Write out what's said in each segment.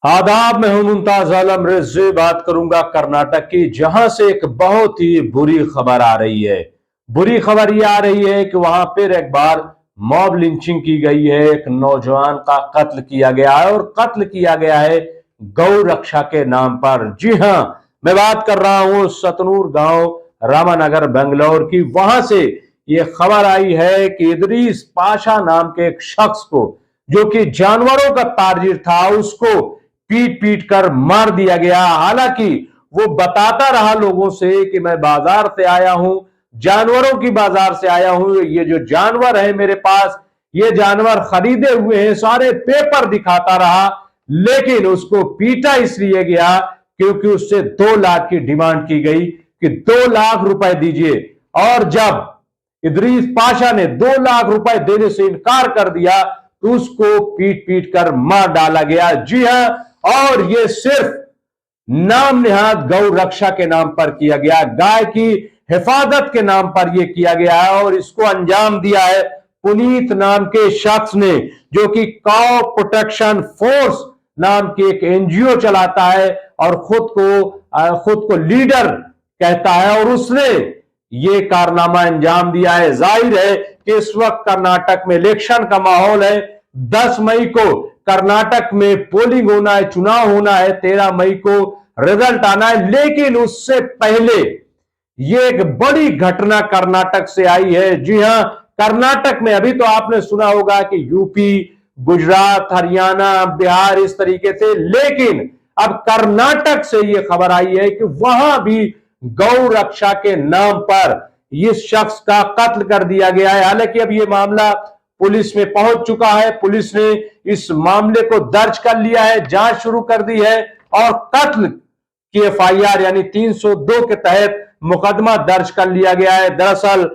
आदाब, मैं हूं मुमताज आलम रिजवी। बात करूंगा कर्नाटक की, जहां से एक बहुत ही बुरी खबर आ रही है। बुरी खबर यह आ रही है कि वहां फिर एक बार मॉब लिंचिंग की गई है। एक नौजवान का कत्ल किया गया है और कत्ल किया गया है गौ रक्षा के नाम पर। जी हां, मैं बात कर रहा हूं सतनूर गांव, रामानगर, बेंगलोर की। वहां से यह खबर आई है कि इदरीस पाशा नाम के एक शख्स को, जो कि जानवरों का ताजिर था, उसको पीट पीट कर मार दिया गया। हालांकि वो बताता रहा लोगों से कि मैं बाजार से आया हूं, जानवरों की बाजार से आया हूं, ये जो जानवर है मेरे पास, ये जानवर खरीदे हुए हैं, सारे पेपर दिखाता रहा। लेकिन उसको पीटा इसलिए गया क्योंकि उससे 2 लाख की डिमांड की गई कि 2 लाख रुपए दीजिए। और जब इदरीस पाशा ने 2 लाख रुपए देने से इनकार कर दिया तो उसको पीट पीट कर मार डाला गया। जी हां, और यह सिर्फ नाम निहाद गौ रक्षा के नाम पर किया गया, गाय की हिफाजत के नाम पर यह किया गया है। और इसको अंजाम दिया है पुनीत नाम के शख्स ने, जो कि काउ प्रोटेक्शन फोर्स नाम की एक एनजीओ चलाता है और खुद को लीडर कहता है। और उसने ये कारनामा अंजाम दिया है। जाहिर है कि इस वक्त कर्नाटक में इलेक्शन का माहौल है। 10 मई को कर्नाटक में पोलिंग होना है, चुनाव होना है, 13 मई को रिजल्ट आना है। लेकिन उससे पहले ये एक बड़ी घटना कर्नाटक से आई है। जी हां, कर्नाटक में अभी तो आपने सुना होगा कि यूपी, गुजरात, हरियाणा, बिहार, इस तरीके से, लेकिन अब कर्नाटक से यह खबर आई है कि वहां भी गौ रक्षा के नाम पर इस शख्स का कत्ल कर दिया गया है। हालांकि अब यह मामला पुलिस में पहुंच चुका है। पुलिस ने इस मामले को दर्ज कर लिया है, जांच शुरू कर दी है और कत्ल की एफआईआर यानी 302 के तहत मुकदमा दर्ज कर लिया गया है। दरअसल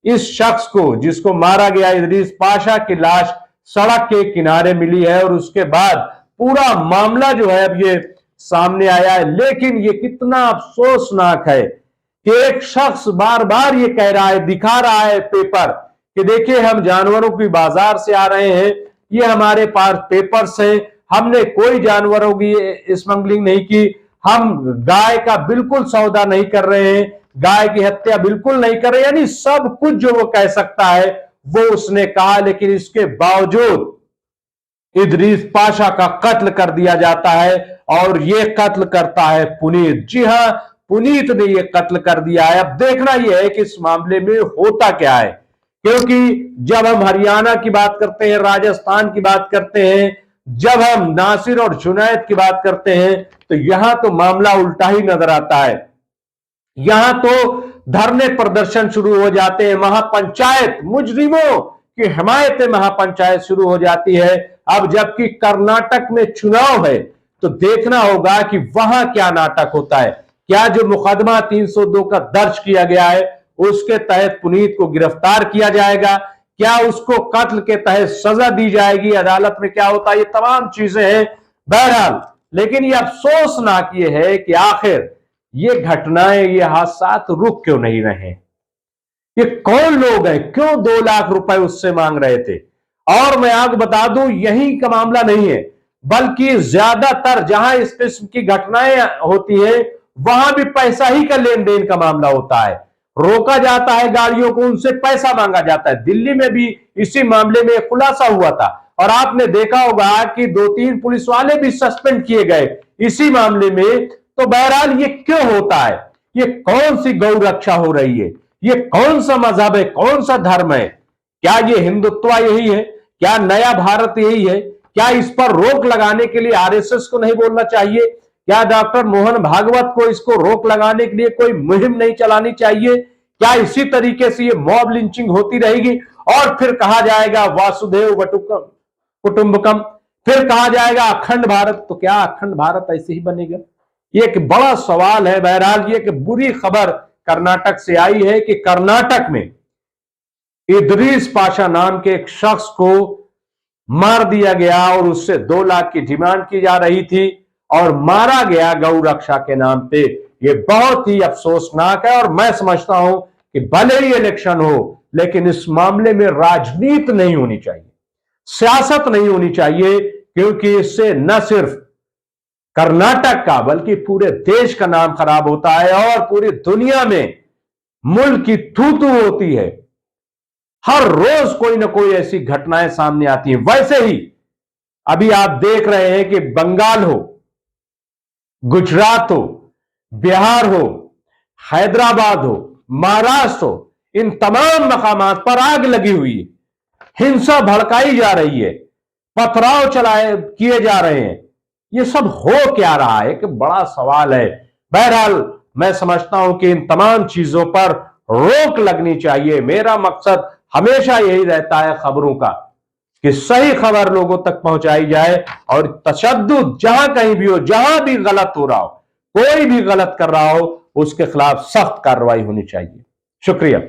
इस शख्स को, जिसको मारा गया, इदरीस पाशा की लाश सड़क के किनारे मिली है और उसके बाद पूरा मामला जो है अब ये सामने आया है। लेकिन ये कितना अफसोसनाक है कि एक शख्स बार बार ये कह रहा है, दिखा रहा है पेपर कि देखिए हम जानवरों की बाजार से आ रहे हैं, ये हमारे पास पेपर्स हैं, हमने कोई जानवरों की स्मगलिंग नहीं की, हम गाय का बिल्कुल सौदा नहीं कर रहे हैं, गाय की हत्या बिल्कुल नहीं कर रहे। यानी सब कुछ जो वो कह सकता है वो उसने कहा। लेकिन इसके बावजूद इदरीस पाशा का कत्ल कर दिया जाता है और ये कत्ल करता है पुनीत। जी हां, पुनीत ने ये कत्ल कर दिया है। अब देखना यह है कि इस मामले में होता क्या है, क्योंकि जब हम हरियाणा की बात करते हैं, राजस्थान की बात करते हैं, जब हम नासिर और जुनैद की बात करते हैं, तो यहां तो मामला उल्टा ही नजर आता है। यहां तो धरने प्रदर्शन शुरू हो जाते हैं, महापंचायत, मुजरिमों की हिमायत महापंचायत शुरू हो जाती है। अब जबकि कर्नाटक में चुनाव है तो देखना होगा कि वहां क्या नाटक होता है। क्या जो मुकदमा 302 का दर्ज किया गया है उसके तहत पुनीत को गिरफ्तार किया जाएगा? क्या उसको कत्ल के तहत सजा दी जाएगी? अदालत में क्या होता है? ये तमाम चीजें हैं। बहरहाल, लेकिन ये अफसोसनाक ये है कि आखिर ये घटनाएं, ये हादसा रुक क्यों नहीं रहे? ये कौन लोग हैं? क्यों 2 लाख रुपए उससे मांग रहे थे? और मैं आपको बता दूं, यही का मामला नहीं है, बल्कि ज्यादातर जहां इस किस्म की घटनाएं होती है वहां भी पैसा ही का लेन देन का मामला होता है। रोका जाता है गाड़ियों को, उनसे पैसा मांगा जाता है। दिल्ली में भी इसी मामले में खुलासा हुआ था और आपने देखा होगा कि 2-3 पुलिस वाले भी सस्पेंड किए गए इसी मामले में। तो बहरहाल ये क्यों होता है? ये कौन सी गौ रक्षा हो रही है? ये कौन सा मजहब है? कौन सा धर्म है? क्या ये हिंदुत्व यही है? क्या नया भारत यही है? क्या इस पर रोक लगाने के लिए आरएसएस को नहीं बोलना चाहिए? क्या डॉक्टर मोहन भागवत को इसको रोक लगाने के लिए कोई मुहिम नहीं चलानी चाहिए? क्या इसी तरीके से ये मॉब लिंचिंग होती रहेगी और फिर कहा जाएगा वासुदेव कुटुंबकम, फिर कहा जाएगा अखंड भारत? तो क्या अखंड भारत ऐसे ही बनेगा? ये एक बड़ा सवाल है। बहरहाल, ये एक बुरी खबर कर्नाटक से आई है कि कर्नाटक में इदरीस पाशा नाम के एक शख्स को मार दिया गया और उससे 2 लाख की डिमांड की जा रही थी और मारा गया गौ रक्षा के नाम पे। ये बहुत ही अफसोसनाक है और मैं समझता हूं कि भले ही इलेक्शन हो, लेकिन इस मामले में राजनीति नहीं होनी चाहिए, सियासत नहीं होनी चाहिए, क्योंकि इससे न सिर्फ कर्नाटक का बल्कि पूरे देश का नाम खराब होता है और पूरी दुनिया में मुल्क की थू थू होती है। हर रोज कोई ना कोई ऐसी घटनाएं सामने आती हैं। वैसे ही अभी आप देख रहे हैं कि बंगाल हो, गुजरात हो, बिहार हो, हैदराबाद हो, महाराष्ट्र हो, इन तमाम मकामात पर आग लगी हुई है, हिंसा भड़काई जा रही है, पथराव चलाए किए जा रहे हैं। ये सब हो क्या रहा है कि बड़ा सवाल है। बहरहाल मैं समझता हूं कि इन तमाम चीजों पर रोक लगनी चाहिए। मेरा मकसद हमेशा यही रहता है खबरों का कि सही खबर लोगों तक पहुंचाई जाए और तशद्दुद जहां कहीं भी हो, जहां भी गलत हो रहा हो, कोई भी गलत कर रहा हो, उसके खिलाफ सख्त कार्रवाई होनी चाहिए। शुक्रिया।